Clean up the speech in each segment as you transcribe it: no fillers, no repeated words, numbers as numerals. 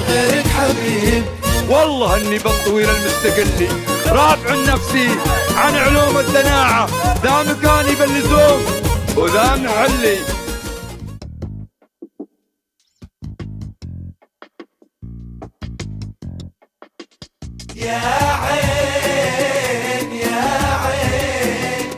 غيرك حبيب. والله اني بالطويل المستقلي رافع نفسي عن علوم الدناعة، ذا مكاني باللزوم وذا محلي. يا عين يا عين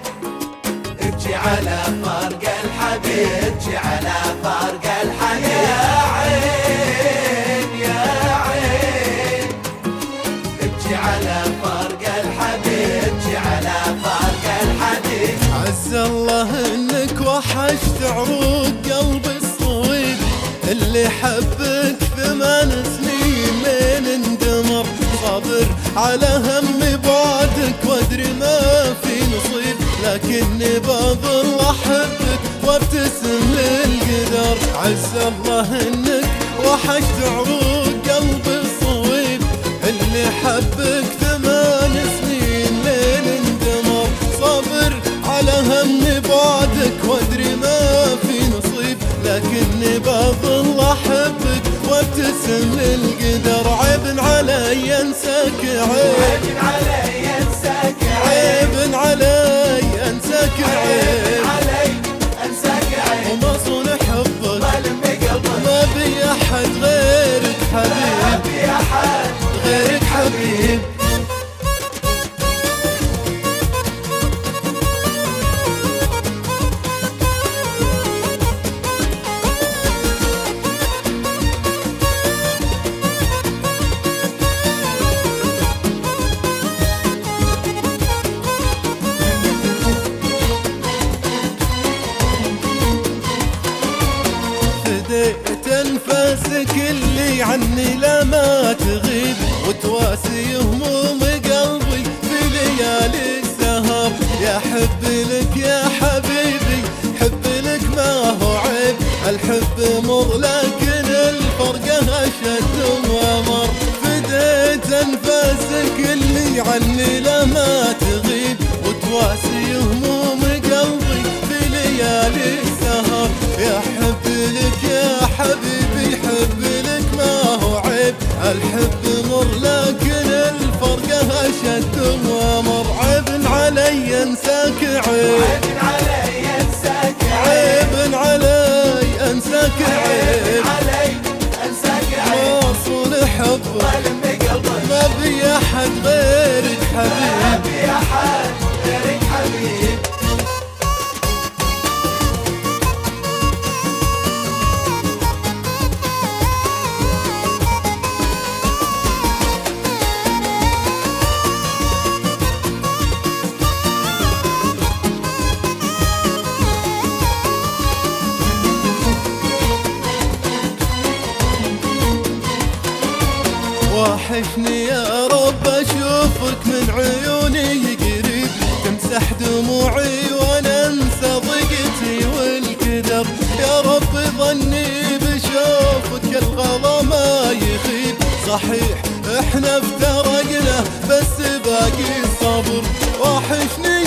ابكي على فرق الحبيب، ابكي على فرق الحبيب. يا عين يا عين ابكي على فرق الحبيب، ابكي على فرق الحبيب. عز الله انك وحشت عروق قلبي الصويد، اللي حبك 8 سنين لين اندمر. صابر على هم بعدك وادري ما في نصيب، لكني بظل احبك وابتسم للقدر. عز الله انك وحشت عروق قلبي الصويب، اللي حبك 8 سنين لين اندمر. صابر على هم بعدك وادري ما في نصيب، لكني بظل احبك وابتسم للقدر. عيب علي انساك، عيب علي انساك، عيب علي انساك، عيب علي انساك، عيب وما صون حبك ظلم قلبك. ما بي احد غيرك حبيب، ما بي احد غيرك حبيب. فديت انفاسك اللي عني لا ما تغيب، وتواسي هموم قلبي في ليالي السهر. يا حب لك يا حبيبي، حب لك ما هو عيب. الحب مر لكن الفرقة اشد وامر. فديت انفاسك اللي عني لا ما تغيب، وتواسي هموم قلبي في ليالي السهر. يا حب لك يا حبيبي، حب لك ما هو عيب. الحب مر لكن الفرقة اشد وامر. عيب علي انساك، عيب علي انساك، عيب علي انساك، عيب علي انساك، عيب ما صون حبك ظلم قلبك. ما بي احد غيرك حبيب، ما بي احد غيرك حبيب. وحشني يا رب اشوفك من عيوني قريب، تمسح دموعي وانا انسى ضيقتي والكدر. يا رب ظني بشوفك الغلا ما يخيب. صحيح احنا افترقنا بس باقي الصبر. وحشني